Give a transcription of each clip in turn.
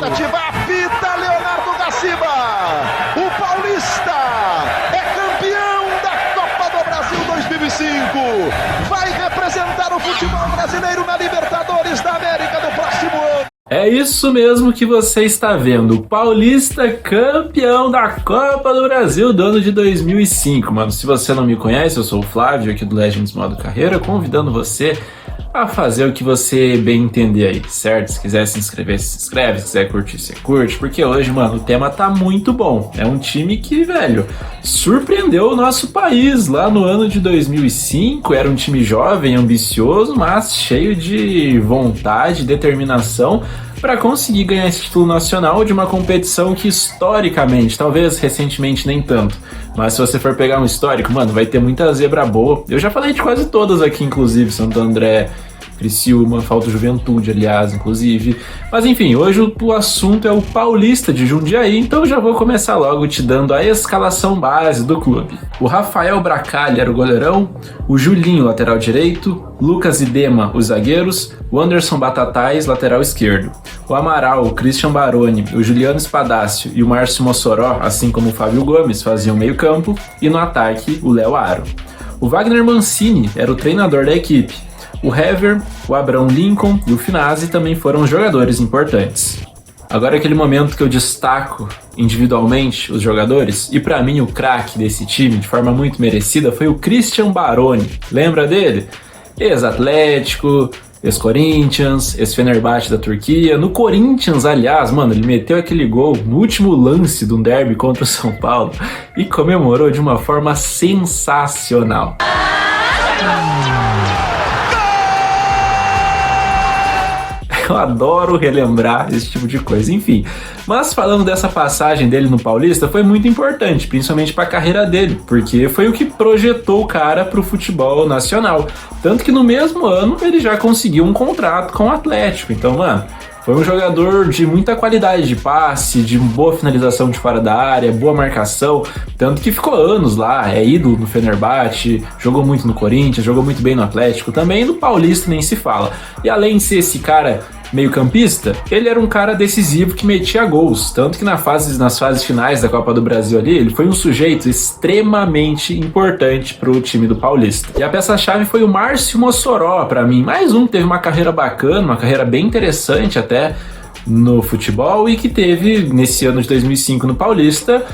expectativa, apita Leonardo Gaciba. O Paulista é campeão da Copa do Brasil 2005. Vai representar o futebol brasileiro na Libertadores da América do próximo ano. É isso mesmo que você está vendo, o Paulista campeão da Copa do Brasil do ano de 2005, mano. Se você não me conhece, eu sou o Flávio aqui do Legends Modo Carreira, convidando você a fazer o que você bem entender aí, certo? Se quiser se inscrever, se inscreve, se quiser curtir, você curte, porque hoje, mano, o tema tá muito bom. É um time que, velho, surpreendeu o nosso país lá no ano de 2005, era um time jovem, ambicioso, mas cheio de vontade, determinação para conseguir ganhar esse título nacional de uma competição que historicamente, talvez recentemente nem tanto, mas se você for pegar um histórico, mano, vai ter muita zebra boa. Eu já falei de quase todas aqui, inclusive, Santo André, Criciúma, falta Juventude, aliás, inclusive. Mas enfim, hoje o assunto é o Paulista de Jundiaí, então já vou começar logo te dando a escalação base do clube. O Rafael Bracalli era o goleirão, o Julinho, lateral direito, Lucas e Dema, os zagueiros, o Anderson Batatais, lateral esquerdo, o Amaral, o Christian Baroni, o Juliano Espadácio e o Márcio Mossoró, assim como o Fábio Gomes, faziam meio campo, e no ataque, o Léo Aro. O Wagner Mancini era o treinador da equipe. O Hever, o Abrão Lincoln e o Finazzi também foram jogadores importantes. Agora é aquele momento que eu destaco individualmente os jogadores, e pra mim o craque desse time, de forma muito merecida, foi o Christian Baroni. Lembra dele? Ex-Atlético, ex-Corinthians, ex-Fenerbahçe da Turquia. No Corinthians, aliás, mano, ele meteu aquele gol no último lance de um derby contra o São Paulo e comemorou de uma forma sensacional. Eu adoro relembrar esse tipo de coisa, enfim. Mas falando dessa passagem dele no Paulista, foi muito importante, principalmente para a carreira dele, porque foi o que projetou o cara para o futebol nacional. Tanto que no mesmo ano ele já conseguiu um contrato com o Atlético. Então, mano, foi um jogador de muita qualidade de passe, de boa finalização de fora da área, boa marcação, tanto que ficou anos lá, é ídolo no Fenerbahçe, jogou muito no Corinthians, jogou muito bem no Atlético, também no Paulista nem se fala. E além de ser esse cara meio campista, ele era um cara decisivo que metia gols, tanto que nas fases finais da Copa do Brasil ali, ele foi um sujeito extremamente importante para o time do Paulista. E a peça-chave foi o Márcio Mossoró, para mim, mais um que teve uma carreira bacana, uma carreira bem interessante até no futebol, e que teve, nesse ano de 2005 no Paulista,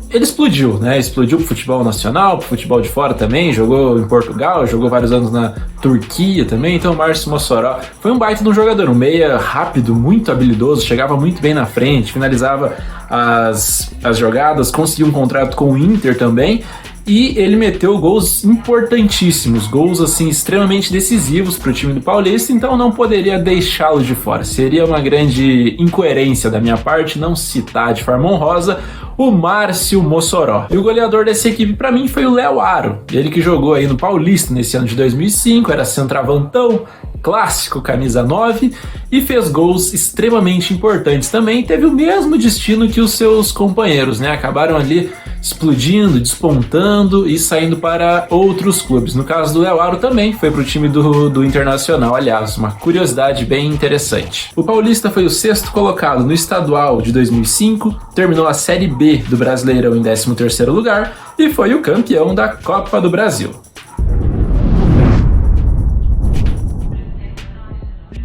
ele explodiu, né? Explodiu pro futebol nacional, pro futebol de fora também, jogou em Portugal, jogou vários anos na Turquia também. Então o Márcio Mossoró foi um baita de um jogador, um meia rápido, muito habilidoso, chegava muito bem na frente, finalizava as jogadas, conseguiu um contrato com o Inter também. E ele meteu gols importantíssimos, gols assim extremamente decisivos para o time do Paulista, então não poderia deixá-lo de fora. Seria uma grande incoerência da minha parte não citar de forma honrosa o Márcio Mossoró. E o goleador dessa equipe para mim foi o Léo Aro, ele que jogou aí no Paulista nesse ano de 2005, era centroavantão, clássico, camisa 9, e fez gols extremamente importantes também. Teve o mesmo destino que os seus companheiros, né? Acabaram ali explodindo, despontando e saindo para outros clubes. No caso do Léo Aro também foi para o time do Internacional, aliás, uma curiosidade bem interessante. O Paulista foi o 6º colocado no estadual de 2005, terminou a Série B do Brasileirão em 13º lugar e foi o campeão da Copa do Brasil.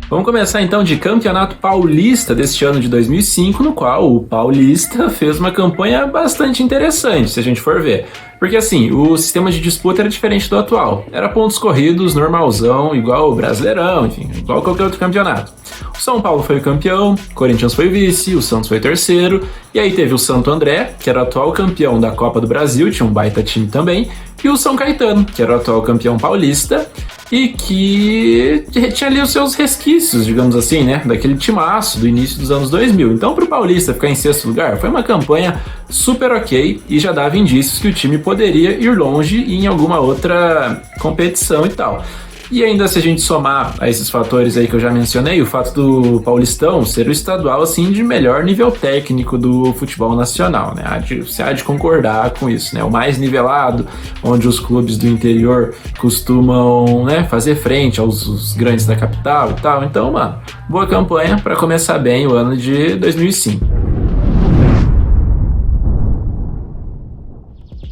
Vamos começar então de Campeonato Paulista deste ano de 2005, no qual o Paulista fez uma campanha bastante interessante, se a gente for ver. Porque assim, o sistema de disputa era diferente do atual. Era pontos corridos, normalzão, igual o Brasileirão, enfim, igual qualquer outro campeonato. O São Paulo foi o campeão, o Corinthians foi vice, o Santos foi terceiro, e aí teve o Santo André, que era o atual campeão da Copa do Brasil, tinha um baita time também, e o São Caetano, que era o atual campeão paulista, e que tinha ali os seus resquícios, digamos assim, né, daquele timaço do início dos anos 2000. Então, para o Paulista ficar em 6º lugar, foi uma campanha super ok e já dava indícios que o time poderia ir longe em alguma outra competição e tal. E ainda se a gente somar a esses fatores aí que eu já mencionei, o fato do Paulistão ser o estadual assim de melhor nível técnico do futebol nacional, né? Você há de concordar com isso, né? O mais nivelado, onde os clubes do interior costumam, né, fazer frente aos grandes da capital e tal. Então, mano, boa campanha para começar bem o ano de 2005.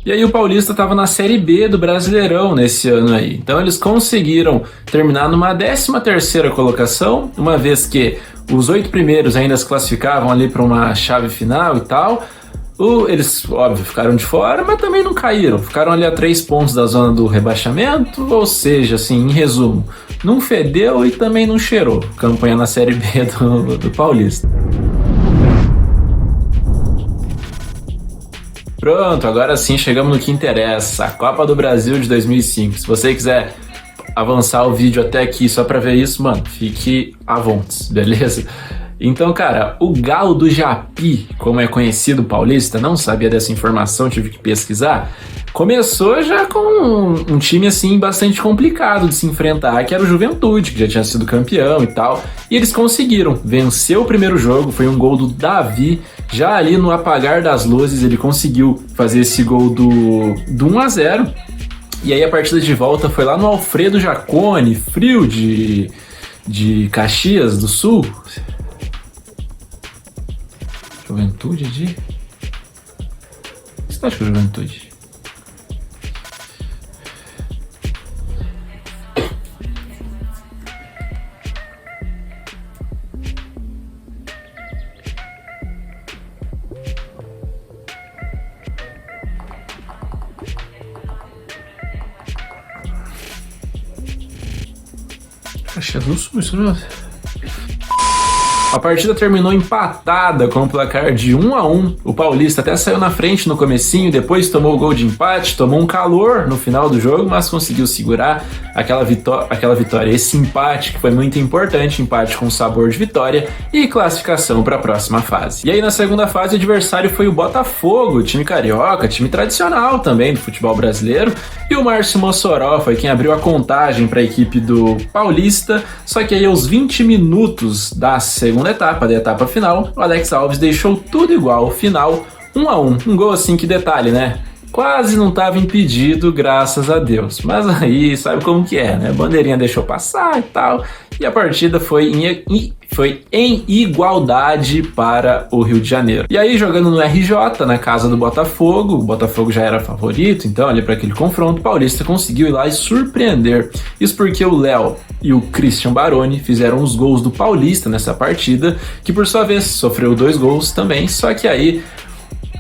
E aí o Paulista estava na Série B do Brasileirão nesse ano aí. Então eles conseguiram terminar numa 13ª colocação, uma vez que os 8 primeiros ainda se classificavam ali para uma chave final e tal. Eles, óbvio, ficaram de fora, mas também não caíram. Ficaram ali a 3 pontos da zona do rebaixamento, ou seja, assim, em resumo, não fedeu e também não cheirou. Campanha na Série B do Paulista. Pronto, agora sim chegamos no que interessa, a Copa do Brasil de 2005. Se você quiser avançar o vídeo até aqui só pra ver isso, mano, fique à vontade, beleza? Então, cara, o Galo do Japi, como é conhecido o Paulista, não sabia dessa informação, tive que pesquisar, começou já com um time assim bastante complicado de se enfrentar, que era o Juventude, que já tinha sido campeão e tal, e eles conseguiram vencer o primeiro jogo, foi um gol do Davi, já ali no apagar das luzes ele conseguiu fazer esse gol do 1-0, e aí a partida de volta foi lá no Alfredo Jaconi, frio de Caxias do Sul. Juventude de... O que você acha que é Juventude? Caxias do Sul, isso mesmo? A partida terminou empatada com o placar de 1-1. O Paulista até saiu na frente no comecinho, depois tomou o gol de empate, tomou um calor no final do jogo, mas conseguiu segurar aquela vitória. Esse empate que foi muito importante, empate com sabor de vitória e classificação para a próxima fase. E aí na segunda fase o adversário foi o Botafogo, time carioca, time tradicional também do futebol brasileiro, e o Márcio Mossoró foi quem abriu a contagem para a equipe do Paulista, só que aí aos 20 minutos da segunda etapa, da etapa final, o Alex Alves deixou tudo igual, final 1-1, um gol assim que detalhe, né? Quase não estava impedido, graças a Deus. Mas aí, sabe como que é, né? A bandeirinha deixou passar e tal, e a partida foi em igualdade para o Rio de Janeiro. E aí, jogando no RJ, na casa do Botafogo, o Botafogo já era favorito, então ali para aquele confronto, o Paulista conseguiu ir lá e surpreender. Isso porque o Léo e o Christian Baroni fizeram os gols do Paulista nessa partida, que por sua vez sofreu 2 gols também, só que aí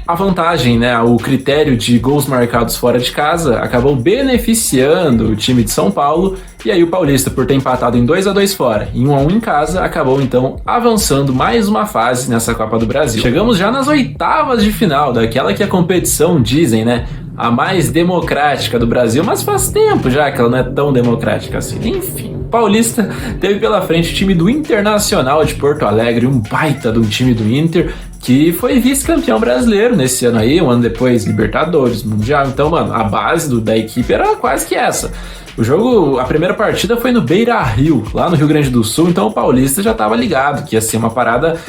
a vantagem, né, o critério de gols marcados fora de casa acabou beneficiando o time de São Paulo, e aí o Paulista, por ter empatado em 2-2 fora e 1-1 em casa, acabou então avançando mais uma fase nessa Copa do Brasil. Chegamos já nas oitavas de final, daquela que a competição, dizem, né, a mais democrática do Brasil, mas faz tempo já que ela não é tão democrática assim. Enfim, o Paulista teve pela frente o time do Internacional de Porto Alegre, um baita de um time do Inter, que foi vice-campeão brasileiro nesse ano aí, um ano depois, Libertadores, Mundial. Então, mano, a base da equipe era quase que essa. O jogo, a primeira partida foi no Beira-Rio, lá no Rio Grande do Sul, então o Paulista já estava ligado que ia ser uma parada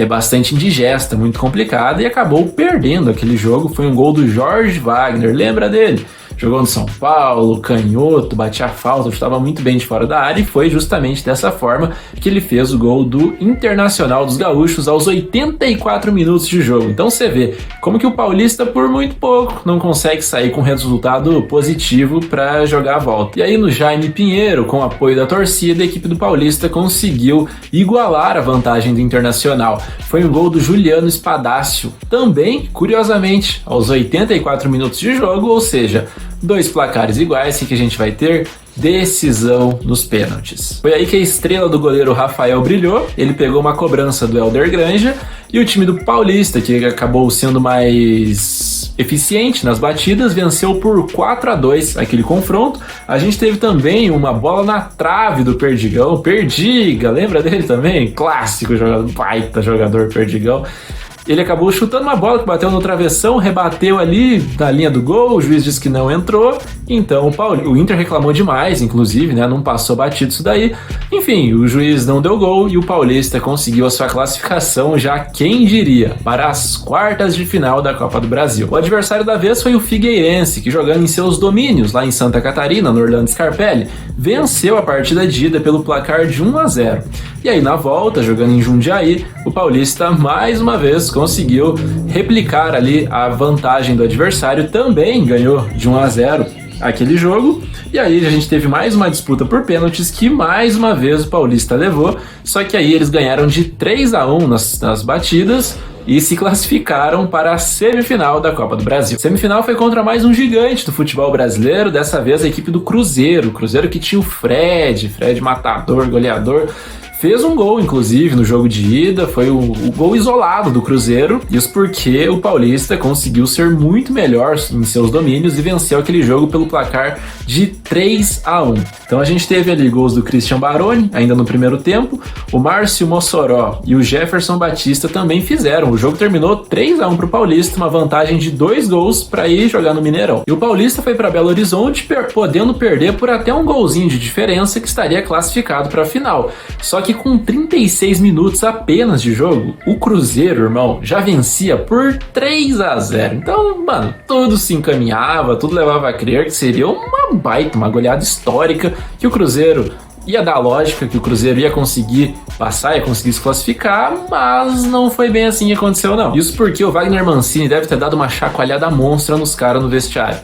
bastante indigesta, muito complicada, e acabou perdendo aquele jogo. Foi um gol do Jorge Wagner, lembra dele? Jogou no São Paulo, canhoto, batia falta, estava muito bem de fora da área, e foi justamente dessa forma que ele fez o gol do Internacional dos Gaúchos aos 84 minutos de jogo. Então você vê como que o Paulista, por muito pouco, não consegue sair com resultado positivo para jogar a volta. E aí no Jaime Pinheiro, com o apoio da torcida, a equipe do Paulista conseguiu igualar a vantagem do Internacional. Foi um gol do Juliano Espadácio, também, curiosamente, aos 84 minutos de jogo, ou seja, 2 placares iguais, e que a gente vai ter decisão nos pênaltis. Foi aí que a estrela do goleiro Rafael brilhou, ele pegou uma cobrança do Helder Granja, e o time do Paulista, que acabou sendo mais eficiente nas batidas, venceu por 4-2 aquele confronto. A gente teve também uma bola na trave do Perdigão, Perdiga, lembra dele também? Clássico jogador, baita jogador Perdigão. Ele acabou chutando uma bola que bateu no travessão, rebateu ali na linha do gol, o juiz disse que não entrou, então o Inter reclamou demais, inclusive, né, não passou batido isso daí. Enfim, o juiz não deu gol e o Paulista conseguiu a sua classificação, já quem diria, para as quartas de final da Copa do Brasil. O adversário da vez foi o Figueirense, que jogando em seus domínios, lá em Santa Catarina, no Orlando Scarpelli, venceu a partida de ida pelo placar de 1-0. E aí na volta, jogando em Jundiaí, o Paulista mais uma vez conseguiu replicar ali a vantagem do adversário, também ganhou de 1-0 aquele jogo, e aí a gente teve mais uma disputa por pênaltis que mais uma vez o Paulista levou, só que aí eles ganharam de 3-1 nas batidas e se classificaram para a semifinal da Copa do Brasil. A semifinal foi contra mais um gigante do futebol brasileiro, dessa vez a equipe do Cruzeiro, o Cruzeiro que tinha o Fred matador, goleador. Fez um gol, inclusive, no jogo de ida, foi o gol isolado do Cruzeiro, isso porque o Paulista conseguiu ser muito melhor em seus domínios e venceu aquele jogo pelo placar de 3-1. Então a gente teve ali gols do Christian Baroni, ainda no primeiro tempo, o Márcio Mossoró e o Jefferson Batista também fizeram. O jogo terminou 3-1 para o Paulista, uma vantagem de 2 gols para ir jogar no Mineirão. E o Paulista foi para Belo Horizonte podendo perder por até um golzinho de diferença que estaria classificado para a final. Só que com 36 minutos apenas de jogo, o Cruzeiro, irmão, já vencia por 3-0. Então, mano, tudo se encaminhava, tudo levava a crer que seria uma goleada histórica, que o Cruzeiro ia dar lógica, que o Cruzeiro ia conseguir passar, ia conseguir se classificar, mas não foi bem assim que aconteceu, não. Isso porque o Wagner Mancini deve ter dado uma chacoalhada monstra nos caras no vestiário.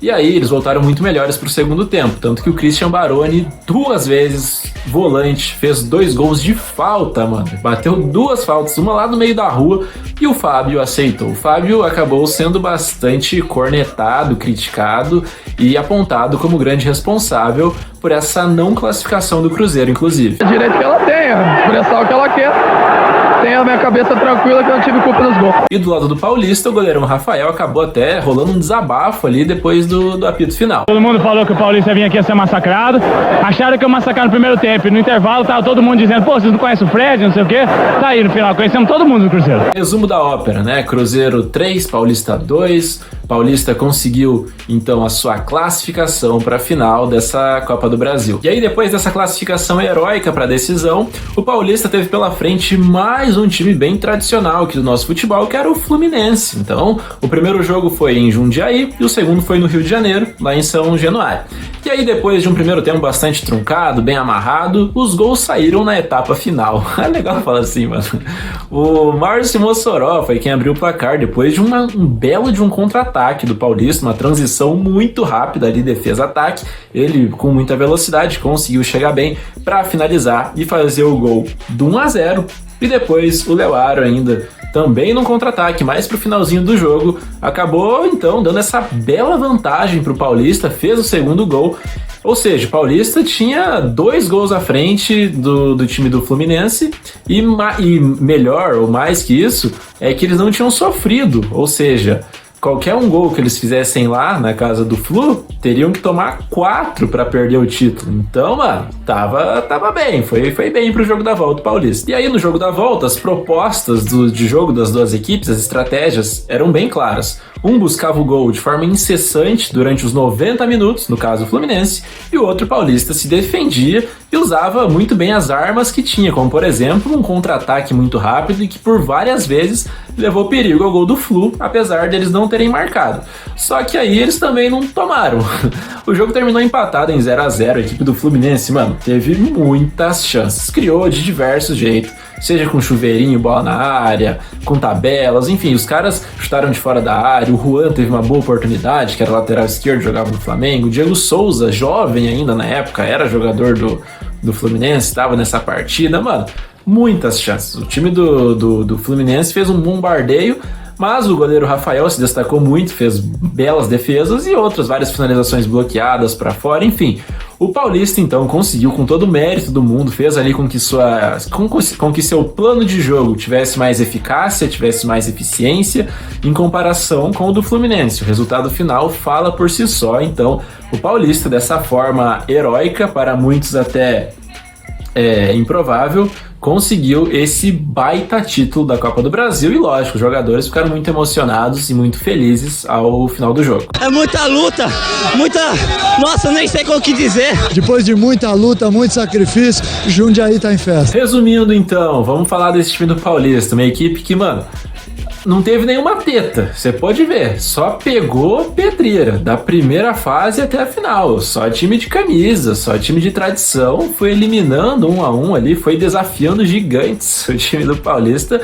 E aí eles voltaram muito melhores pro segundo tempo, tanto que o Christian Baroni, 2 vezes volante, fez 2 gols de falta, mano. Bateu 2 faltas, uma lá no meio da rua, e o Fábio aceitou. O Fábio acabou sendo bastante cornetado, criticado e apontado como grande responsável por essa não classificação do Cruzeiro, inclusive. É direito que ela tenha, expressar o que ela quer. Tenho a minha cabeça tranquila que eu não tive culpa nos gols. E do lado do Paulista, o goleirão Rafael acabou até rolando um desabafo ali depois do apito final. Todo mundo falou que o Paulista vinha aqui a ser massacrado. Acharam que eu massacrar no primeiro tempo. E no intervalo tava todo mundo dizendo, pô, vocês não conhecem o Fred, não sei o quê. Tá aí, no final, conhecemos todo mundo do Cruzeiro. Resumo da ópera, né? Cruzeiro 3, Paulista 2. Paulista conseguiu, então, a sua classificação para a final dessa Copa do Brasil. E aí, depois dessa classificação heróica para a decisão, o Paulista teve pela frente mais um time bem tradicional aqui do nosso futebol, que era o Fluminense. Então, o primeiro jogo foi em Jundiaí e o segundo foi no Rio de Janeiro, lá em São Januário. E aí, depois de um primeiro tempo bastante truncado, bem amarrado, os gols saíram na etapa final. É legal falar assim, mano. O Márcio Mossoró foi quem abriu o placar depois de um belo de um contra-ataque do Paulista, uma transição muito rápida ali, defesa-ataque. Ele, com muita velocidade, conseguiu chegar bem para finalizar e fazer o gol do 1-0. E depois o Leoaro ainda, também num contra-ataque, mais pro finalzinho do jogo, acabou então dando essa bela vantagem pro Paulista, fez o segundo gol. Ou seja, o Paulista tinha 2 gols à frente do time do Fluminense e melhor, ou mais que isso, é que eles não tinham sofrido, ou seja, qualquer um gol que eles fizessem lá na casa do Flu, teriam que tomar 4 para perder o título. Então, mano, tava bem, foi bem pro jogo da volta Paulista. E aí no jogo da volta, as propostas de jogo das duas equipes, as estratégias, eram bem claras. Um buscava o gol de forma incessante durante os 90 minutos, no caso o Fluminense, e o outro Paulista se defendia e usava muito bem as armas que tinha, como por exemplo um contra-ataque muito rápido e que por várias vezes levou perigo ao gol do Flu, apesar deles não terem marcado. Só que aí eles também não tomaram. O jogo terminou empatado em 0-0, a equipe do Fluminense, mano, teve muitas chances, criou de diversos jeitos, seja com chuveirinho, bola na área, com tabelas, enfim, os caras chutaram de fora da área, o Juan teve uma boa oportunidade, que era lateral esquerdo, jogava no Flamengo, o Diego Souza, jovem ainda na época, era jogador do Fluminense, estava nessa partida, mano, muitas chances. O time do Fluminense fez um bombardeio, mas o goleiro Rafael se destacou muito, fez belas defesas e outras várias finalizações bloqueadas para fora, enfim. O Paulista, então, conseguiu, com todo o mérito do mundo, fez ali com que seu plano de jogo tivesse mais eficácia, tivesse mais eficiência, em comparação com o do Fluminense. O resultado final fala por si só, então, o Paulista, dessa forma heróica, para muitos até improvável, conseguiu esse baita título da Copa do Brasil e, lógico, os jogadores ficaram muito emocionados e muito felizes ao final do jogo. É muita luta, nossa, nem sei como que dizer. Depois de muita luta, muito sacrifício, Jundiaí tá em festa. Resumindo então, vamos falar desse time do Paulista, uma equipe que, mano, não teve nenhuma teta, você pode ver, só pegou pedreira, da primeira fase até a final, só time de camisa, só time de tradição, foi eliminando 1 a 1 ali, foi desafiando gigantes o time do Paulista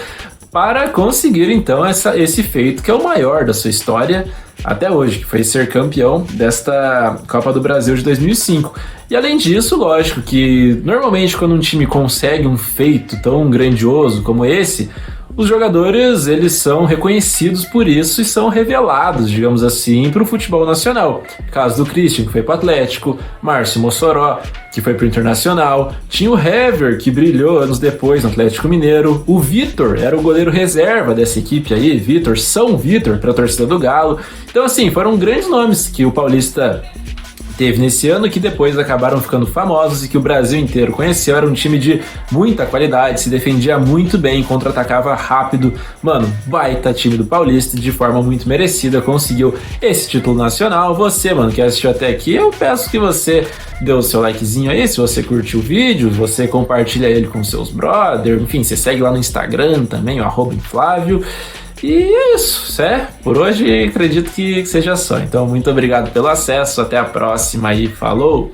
para conseguir então esse feito que é o maior da sua história até hoje, que foi ser campeão desta Copa do Brasil de 2005. E além disso, lógico que normalmente quando um time consegue um feito tão grandioso como esse, os jogadores, eles são reconhecidos por isso e são revelados, digamos assim, para o futebol nacional. Caso do Christian, que foi para o Atlético, Márcio Mossoró, que foi para o Internacional, tinha o Hever, que brilhou anos depois no Atlético Mineiro, o Vitor era o goleiro reserva dessa equipe aí, São Vitor, para a torcida do Galo. Então, assim, foram grandes nomes que o Paulista teve nesse ano, que depois acabaram ficando famosos e que o Brasil inteiro conheceu. Era um time de muita qualidade, se defendia muito bem, contra-atacava rápido. Mano, baita time do Paulista, de forma muito merecida, conseguiu esse título nacional. Você, mano, que assistiu até aqui, eu peço que você dê o seu likezinho aí, se você curtiu o vídeo, você compartilha ele com seus brothers, enfim, você segue lá no Instagram também, o @Inflávio. E é isso, por hoje acredito que seja só. Então, muito obrigado pelo acesso, até a próxima e falou!